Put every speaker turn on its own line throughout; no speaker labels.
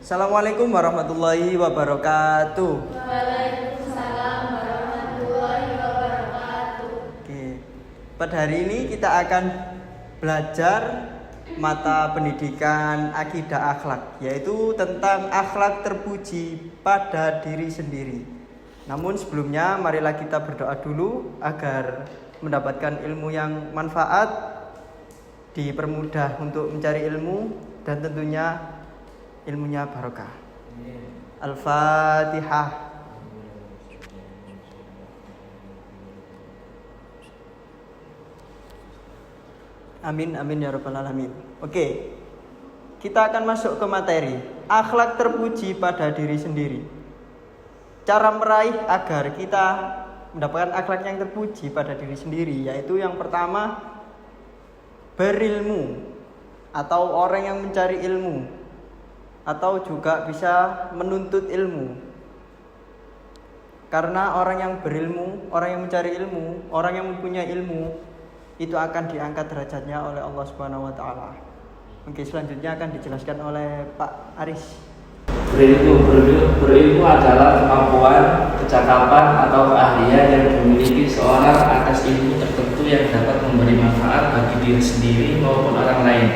Assalamualaikum warahmatullahi wabarakatuh.
Waalaikumsalam warahmatullahi wabarakatuh.
Oke. Pada hari ini kita akan belajar mata pendidikan akidah akhlak, yaitu tentang akhlak terpuji pada diri sendiri. Namun sebelumnya marilah kita berdoa dulu agar mendapatkan ilmu yang manfaat, dipermudah untuk mencari ilmu, dan tentunya ilmunya barokah. Al-Fatihah. Amin amin ya rabbal alamin. Oke. Kita akan masuk ke materi akhlak terpuji pada diri sendiri. Cara meraih agar kita mendapatkan akhlak yang terpuji pada diri sendiri, yaitu yang pertama, berilmu atau orang yang mencari ilmu, atau juga bisa menuntut ilmu. Karena orang yang berilmu, orang yang mencari ilmu, orang yang mempunyai ilmu, itu akan diangkat derajatnya oleh Allah Subhanahu wa taala. Oke, selanjutnya akan dijelaskan oleh Pak Aris.
Berilmu adalah kemampuan, kecakapan atau keahlian yang dimiliki seorang atas ilmu tertentu yang dapat memberi manfaat bagi diri sendiri maupun orang lain.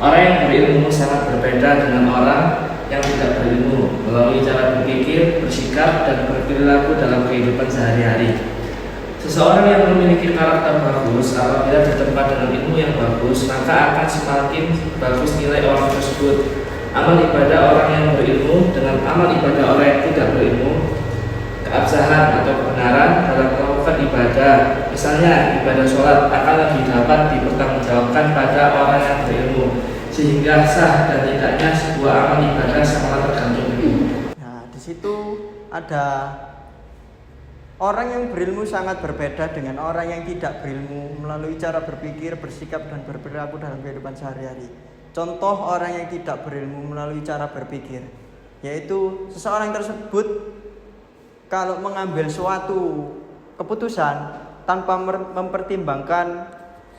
Orang yang berilmu sangat berbeda dengan orang yang tidak berilmu melalui cara berpikir, bersikap, dan berperilaku dalam kehidupan sehari-hari. Seseorang yang memiliki karakter bagus apabila ditempa dengan ilmu yang bagus, maka akan semakin bagus nilai orang tersebut. Amal ibadah orang yang berilmu dengan amal ibadah orang yang tidak berilmu, keabsahan atau kebenaran dalam melakukan ibadah, misalnya ibadah sholat, akan lebih dapat dipertanggungjawabkan pada orang yang berilmu, sehingga sah dan tidaknya sebuah amal ibadah sangat tergantung ilmu.
Nah, di situ ada orang yang berilmu sangat berbeda dengan orang yang tidak berilmu melalui cara berpikir, bersikap, dan berperilaku dalam kehidupan sehari-hari. Contoh orang yang tidak berilmu melalui cara berpikir, yaitu seseorang tersebut kalau mengambil suatu keputusan tanpa mempertimbangkan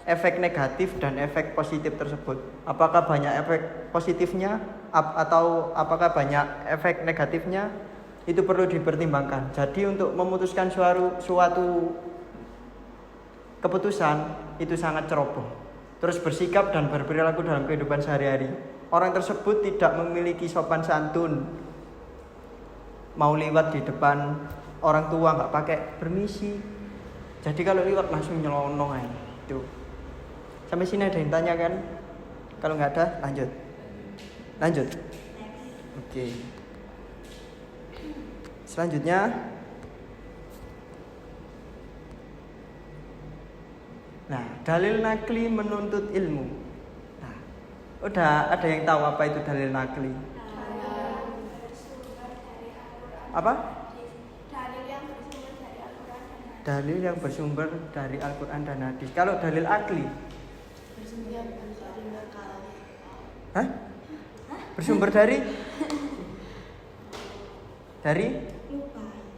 efek negatif dan efek positif tersebut. Apakah banyak efek positifnya atau apakah banyak efek negatifnya, itu perlu dipertimbangkan. Jadi untuk memutuskan suatu keputusan itu sangat ceroboh. Terus bersikap dan berperilaku dalam kehidupan sehari-hari. Orang tersebut tidak memiliki sopan santun. Mau lewat di depan orang tua nggak pakai permisi. Jadi kalau lewat langsung nyelonong aja. Tuh. Sampai sini ada yang tanya kan? Kalau nggak ada, lanjut. Oke. Selanjutnya, nah, dalil nakli menuntut ilmu. Nah, udah ada yang tahu apa itu dalil nakli? Apa? Dalil yang bersumber dari Al-Quran dan Hadis. Kalau dalil akli? Hah? Bersumber dari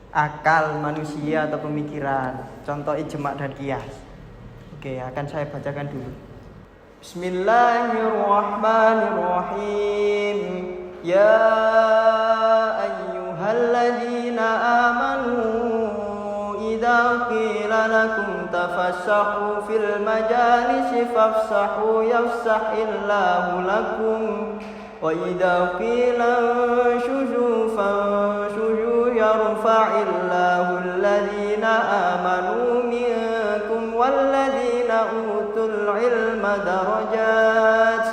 akal manusia atau pemikiran. Contoh ijma' dan qiyas. Oke, akan saya bacakan dulu. Bismillahirrahmanirrahim. Ya ayyuhalladzina amanu idza qila lakum tafassahu fil majalisi fafsahu yafsahillahu lakum wa idza qila shuzu fanshuzu yarfa'illahu alladzina amanu minkum walladzina utul ilma darajat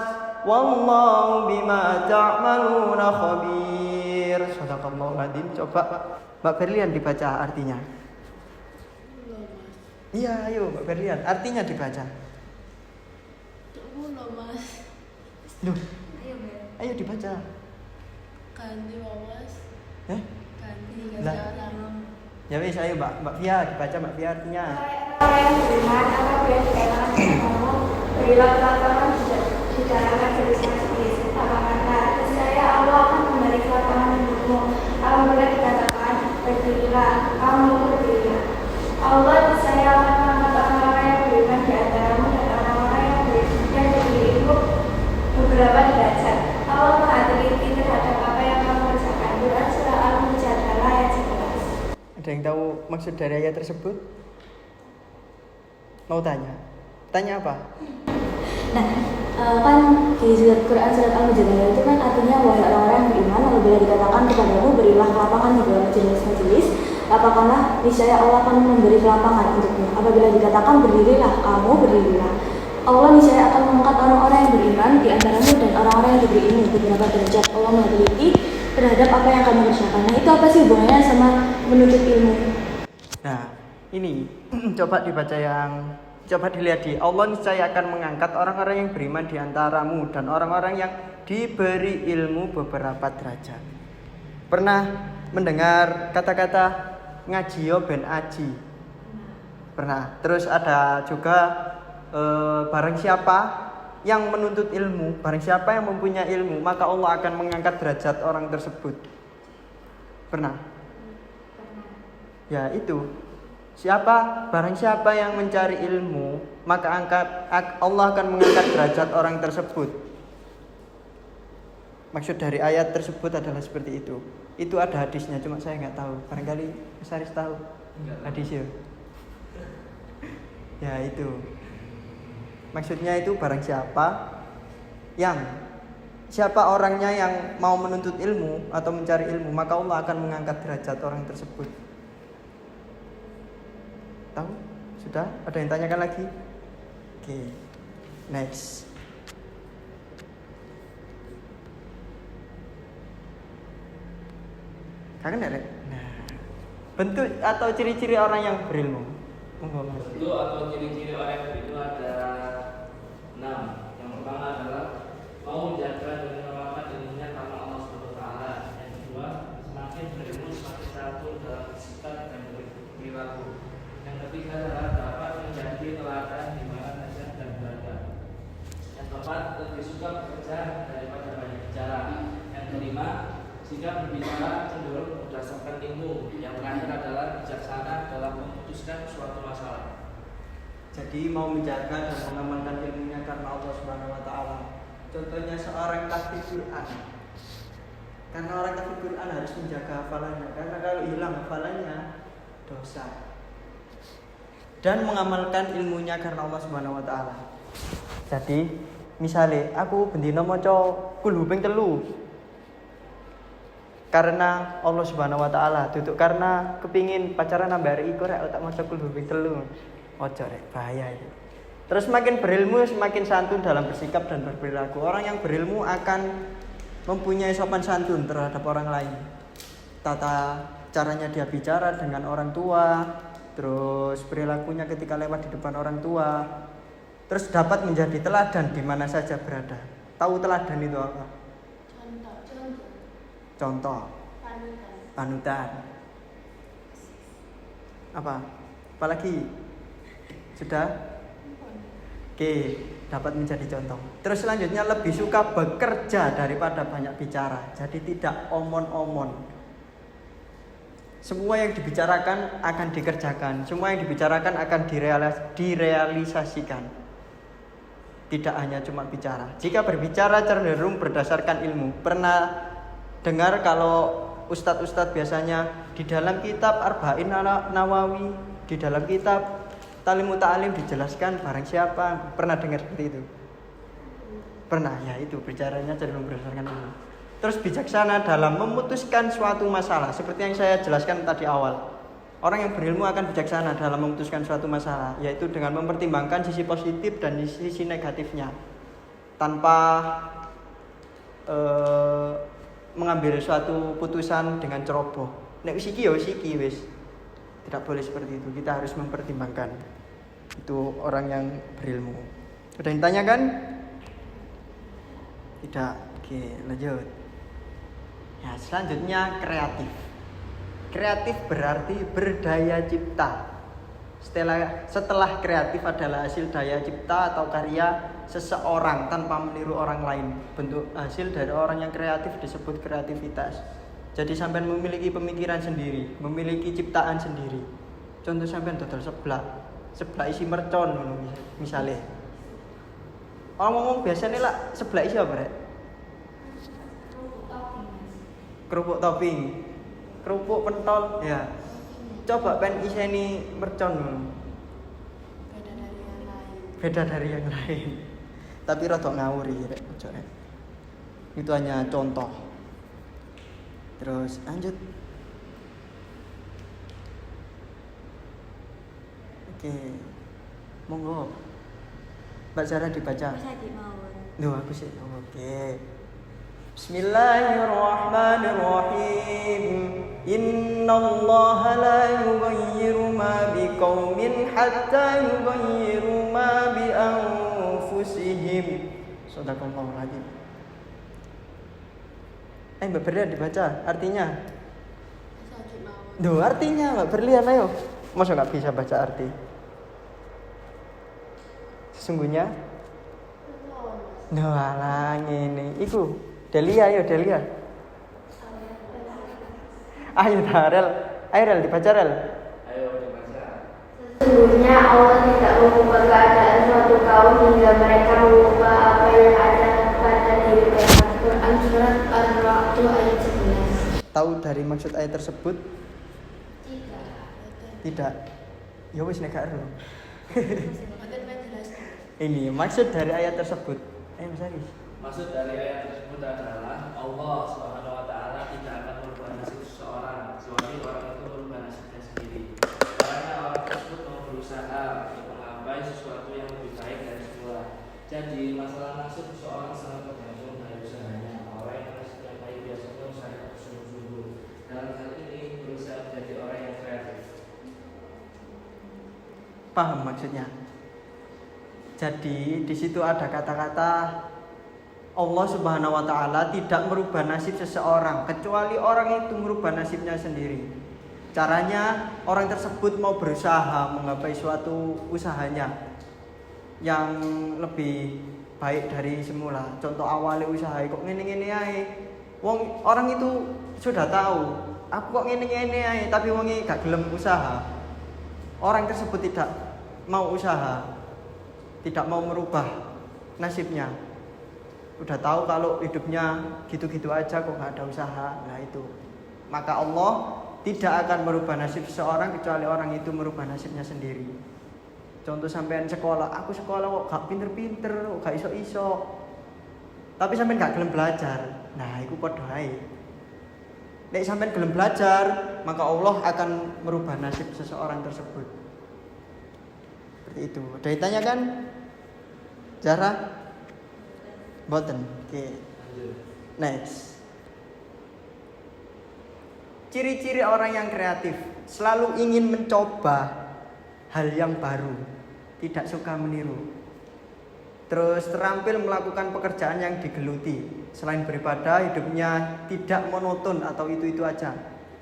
wallahu bima ta'maluna khabir. Sadaqallahul adzim. Coba Mbak Berlian dibaca artinya. Iya, ayo Mbak Berlian, artinya dibaca. Loh, ayo dibaca.
Ganti wawas. Ganti
Ya wis, ayo Mbak Fia dibaca. Mbak Fia artinya.
Orang yang beriman apabila dikatakan Allah berilah kelapangan di dalam jenis apakah saya Allah akan memberi kelapangan untukmu. Apabila dikatakan berdirilah, kamu berdirilah. Allah saya akan mengatakan orang yang beriman di antaramu dan orang-orang yang beriman beberapa derajat. Allah maha teliti terhadap apa yang
yang tahu maksud dari ayat tersebut? Mau tanya? Tanya apa?
Nah, kan di Quran surat Al-Mujadalah itu kan artinya wahai orang-orang yang beriman, apabila dikatakan kepadamu berilah kelapangan di dalam majelis-majelis, katakanlah niscaya Allah akan memberi kelapangan untukmu. Apabila dikatakan berdirilah, kamu berdirilah. Allah niscaya akan mengangkat orang-orang yang beriman di antaramu dan orang-orang yang diberi ilmu beberapa derajat. Allah Maha teliti terhadap apa yang kamu kerjakan. Nah, itu apa sih hubungannya sama menuntut ilmu?
Nah, ini coba dilihat di Allah niscaya akan mengangkat orang-orang yang beriman di antaramu dan orang-orang yang diberi ilmu beberapa derajat. Pernah mendengar kata-kata ngajiyo ben aji? Pernah. Terus ada juga barang siapa yang menuntut ilmu, barang siapa yang mempunyai ilmu, maka Allah akan mengangkat derajat orang tersebut. Pernah? Ya itu. Barang siapa yang mencari ilmu, maka Allah akan mengangkat derajat orang tersebut. Maksud dari ayat tersebut adalah seperti itu. Itu ada hadisnya, cuma saya nggak tahu. Barangkali Mas Haris tahu hadisnya. Ya itu. Maksudnya itu barang siapa orangnya yang mau menuntut ilmu atau mencari ilmu, maka Allah akan mengangkat derajat orang tersebut. Tahu? Sudah? Ada yang tanyakan lagi? Oke. Next. Kangen enggak, Rek? Nah. Bentuk atau ciri-ciri orang yang berilmu.
Bentuk atau ciri-ciri orang yang berilmu ada 6. Yang pertama adalah mau menjaga dan mengamalkan ilmunya karena Allah SWT. Yang kedua, semakin berilmu semakin santun dalam sikap dan perilaku. Yang ketiga adalah dapat menjadi teladan di mana saja dan berada. Yang keempat, lebih suka bekerja daripada banyak bicara. Yang kelima, jika berbicara cenderung berdasarkan ilmu. Yang terakhir adalah bijaksana dalam memutuskan suatu masalah.
Jadi mau menjaga dan mengamalkan ilmunya karena Allah Subhanahu wa taala. Contohnya seorang tahfiz Quran. Karena orang tahfiz Quran harus menjaga hafalannya, karena kalau hilang hafalannya dosa. Dan mengamalkan ilmunya karena Allah Subhanahu wa taala. Jadi, misalnya aku bendina maca kul huping 3. Karena Allah Subhanahu wa taala, duduk karena kepingin pacaran nambah hari iku rek tak maca kul huping 3. Ojo rek, bahaya itu. Terus semakin berilmu semakin santun dalam bersikap dan berperilaku. Orang yang berilmu akan mempunyai sopan santun terhadap orang lain. Tata caranya dia bicara dengan orang tua, terus perilakunya ketika lewat di depan orang tua, terus dapat menjadi teladan di mana saja berada. Tahu teladan itu apa? Contoh. Panutan. Apalagi? Sudah? Oke, dapat menjadi contoh. Terus selanjutnya lebih suka bekerja daripada banyak bicara. Jadi tidak omon-omon. Semua yang dibicarakan akan dikerjakan. Semua yang dibicarakan akan direalisasikan. Tidak hanya cuma bicara. Jika berbicara cenderung berdasarkan ilmu. Pernah dengar kalau ustadz-ustadz biasanya di dalam kitab Arba'in Nawawi, di dalam kitab Talim Ta'alim dijelaskan barang siapa. Pernah dengar seperti itu? Pernah, ya itu bicaranya cenderung berdasarkan ilmu. Terus bijaksana dalam memutuskan suatu masalah. Seperti yang saya jelaskan tadi awal. Orang yang berilmu akan bijaksana dalam memutuskan suatu masalah, yaitu dengan mempertimbangkan sisi positif dan sisi negatifnya, tanpa mengambil suatu putusan dengan ceroboh. Nek wis iki ya wis iki wis. Tidak boleh seperti itu. Kita harus mempertimbangkan. Itu orang yang berilmu. Ada yang tanyakan? Tidak. Oke, lanjut. Ya, selanjutnya kreatif. Kreatif berarti berdaya cipta. Setelah kreatif adalah hasil daya cipta atau karya seseorang tanpa meniru orang lain. Bentuk hasil dari orang yang kreatif disebut kreativitas. Jadi sampean memiliki pemikiran sendiri, memiliki ciptaan sendiri. Contoh sampean dodol seblak isi mercon misalnya. Orang ngomong biasanya lah seblak isi apa rek? Kerupuk topping, kerupuk pentol, ya. Coba pen iseni mercon dulu.
Beda dari yang lain.
Beda dari yang lain. Tapi rada ngawuri rek ojo rek. Itu hanya contoh. Terus lanjut. Oke. Monggo. Mbak Zara dibaca.
Bisa dimawon.
Duh, aku sih. Oke. Bismillahirrahmanirrahim. Innallaha la yughayyiru ma biqaumin hatta yughayyiru ma bi anfusihim. Shadaqallahul adzim. Mbak Berlian dibaca artinya.
Sakit mawon.
Duh, artinya Mbak Berlian ayo. Masa nggak bisa baca arti? Sesungguhnya Duh, alah ngene. Iku Delia, ayo Delia. Ayo Darel. Ayo Rel dibaca Rel.
Ayo dibaca.
Sesungguhnya Allah tidak mengubah keadaan suatu kaum hingga mereka mengubah apa yang ada pada diri mereka.
Quran surat Ar-Ra'd ayat 11.
Tahu dari maksud ayat tersebut?
Tidak.
Tidak. Ya wis nek gak ero.
Mboten menjelaskan.
Ini maksud dari ayat tersebut. Mas Aris.
Maksud dari ayat tersebut adalah Allah Subhanahu wa taala tidak akan merubah nasib seseorang kecuali orang itu merubah nasibnya sendiri. Karena orang tersebut mau berusaha untuk menggapai sesuatu yang lebih baik dari semula. Jadi masalah nasib seseorang sangat tergantung dari usahanya. Orang yang nasibnya baik biasanya usahanya bersungguh-sungguh. Dalam hal ini berusaha menjadi orang yang kreatif.
Paham maksudnya? Jadi di situ ada kata-kata Allah Subhanahu wa taala tidak merubah nasib seseorang kecuali orang itu merubah nasibnya sendiri. Caranya orang tersebut mau berusaha menggapai suatu usahanya yang lebih baik dari semula. Contoh awalnya usaha kok ngene-ngene ae. Wong orang itu sudah tahu, aku kok ngene-ngene ae tapi wong gak gelem usaha. Orang tersebut tidak mau usaha, tidak mau merubah nasibnya. Udah tahu kalau hidupnya gitu-gitu aja kok gak ada usaha. Nah itu. Maka Allah tidak akan merubah nasib seseorang kecuali orang itu merubah nasibnya sendiri. Contoh sampean sekolah, aku sekolah kok gak pinter-pinter, kok gak iso-iso. Tapi sampean gak gelem belajar. Nah, iku padha ae. Nek sampean gelem belajar, maka Allah akan merubah nasib seseorang tersebut. Seperti itu. Ada yang ditanyakan? Zara? Boten. Oke. Next. Ciri-ciri orang yang kreatif selalu ingin mencoba hal yang baru, tidak suka meniru. Terus terampil melakukan pekerjaan yang digeluti. Selain beribadah, hidupnya tidak monoton atau itu-itu aja.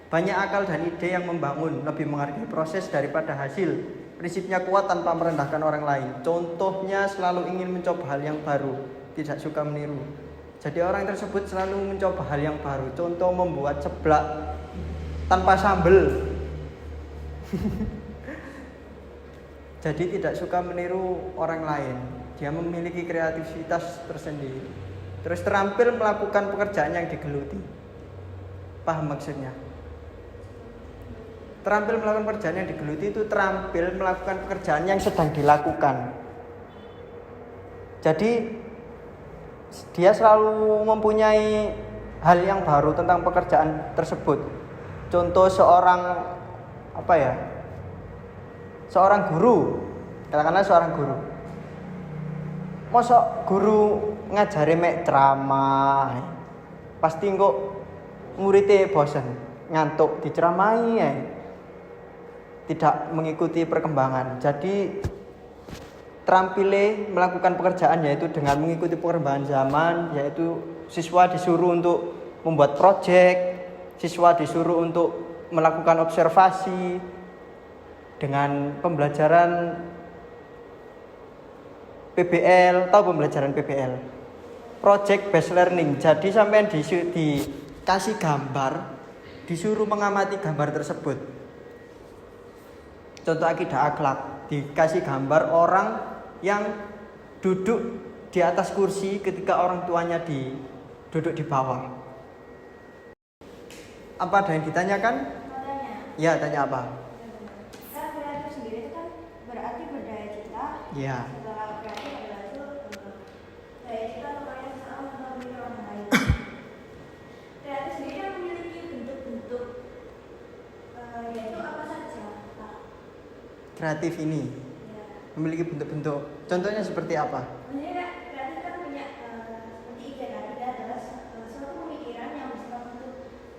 Banyak akal dan ide yang membangun, lebih menghargai proses daripada hasil. Prinsipnya kuat tanpa merendahkan orang lain. Contohnya selalu ingin mencoba hal yang baru, tidak suka meniru. Jadi orang tersebut selalu mencoba hal yang baru. Contoh membuat seblak tanpa sambel. Jadi tidak suka meniru orang lain. Dia memiliki kreativitas tersendiri. Terus terampil melakukan pekerjaan yang digeluti. Paham maksudnya? Terampil melakukan pekerjaan yang digeluti itu terampil melakukan pekerjaan yang sedang dilakukan. Jadi dia selalu mempunyai hal yang baru tentang pekerjaan tersebut. Contoh seorang seorang guru, katakanlah seorang guru. Mosok guru ngajari mek ceramah, pasti kok muridnya bosan, ngantuk diceramahi ya. Tidak mengikuti perkembangan. Jadi terampile melakukan pekerjaan yaitu dengan mengikuti perkembangan zaman, yaitu siswa disuruh untuk membuat proyek, siswa disuruh untuk melakukan observasi dengan pembelajaran PBL, tahu pembelajaran PBL? Project based learning. Jadi sampean dikasih gambar, disuruh mengamati gambar tersebut. Contoh akidah akhlak, dikasih gambar orang yang duduk di atas kursi ketika orang tuanya duduk di bawah. Apa ada yang ditanyakan? Ya, tanya apa?
Kan kreatif sendiri itu kan berarti berdaya cita.
Ya.
Setelah kreatif adalah itu daya cita atau karya seseorang atau milik orang lain. Kreatif sendiri kan memiliki bentuk-bentuk, yaitu apa saja, Pak?
Kreatif ini
Ya.
memiliki bentuk-bentuk. Contohnya seperti apa?
Sebenarnya kreatif kan punya seperti ide ketiga adalah suatu pemikiran yang bersifat bentuk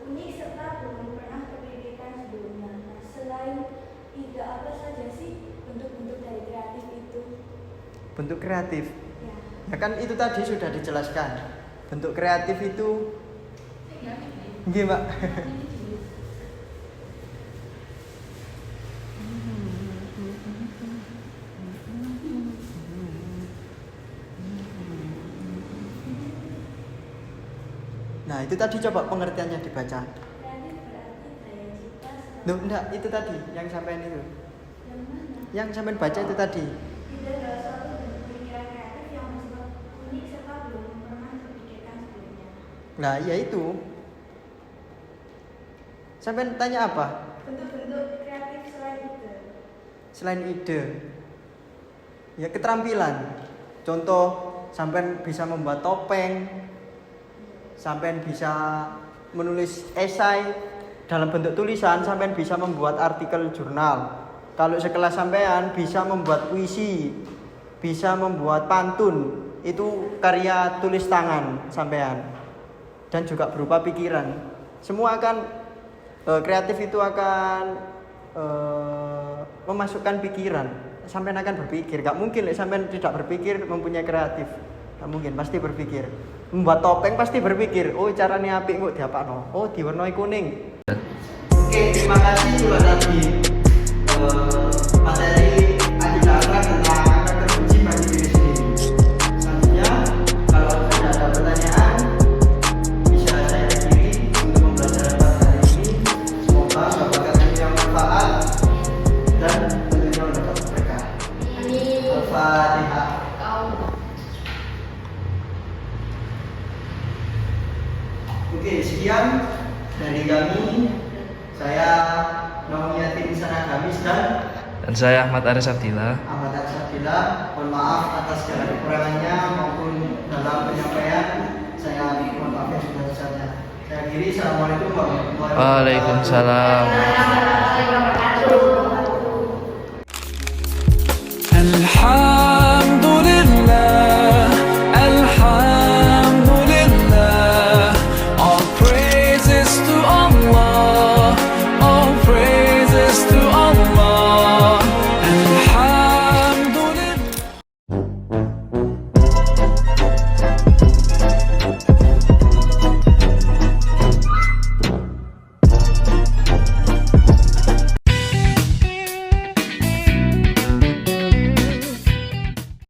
unik serta belum pernah terpikirkan sebelumnya. Nah, selain ide apa saja sih bentuk-bentuk dari kreatif itu?
Bentuk kreatif.
Ya.
Ya kan itu tadi sudah dijelaskan. Bentuk kreatif itu gimana? Nah, itu tadi coba pengertiannya dibaca.
Kreatif berarti daya cipta serta
Loh, enggak, itu tadi yang sampean itu.
yang mana?
Yang sampean baca itu tadi.
Ide adalah suatu bentuk pemikiran kreatif yang bersifat unik serta belum pernah terpikirkan sebelumnya.
Nah, ya itu. Sampean tanya apa?
Bentuk-bentuk kreatif selain ide.
Selain ide. Ya keterampilan. Contoh, sampean bisa membuat topeng. Sampean bisa menulis esai dalam bentuk tulisan, sampean bisa membuat artikel jurnal. Kalau sekelas sampean bisa membuat puisi, bisa membuat pantun, itu karya tulis tangan sampean. Dan juga berupa pikiran. Semua akan kreatif itu akan memasukkan pikiran. Sampean akan berpikir. Gak mungkin sampean tidak berpikir mempunyai kreatif. Gak mungkin, pasti berpikir. Membuat topeng pasti berpikir, oh caranya apik kok diapakno. Oh diwarnai kuning. Oke, terima kasih juga tadi materi Adila tentang karakter kunci bagi diri sendiri. Selanjutnya, kalau ada pertanyaan bisa saya akhiri untuk pembelajaran pada hari ini. Semoga mendapatkan ilmu yang manfaat dan tentunya mendapat berkah.
Amin.
Al-Fatihah. Oke, sekian dari kami. Saya Naumiyatin Sana Gamis
Dan saya Ahmad Aris Abdillah.
Ahmad Sabila. Mohon maaf atas segala kekurangannya maupun dalam penyampaian. Saya mohon maaf yang sebesar-besarnya. Saya akhiri. Assalamualaikum warahmatullahi wabarakatuh.
Waalaikumsalam.
Waalaikumsalam warahmatullahi wabarakatuh.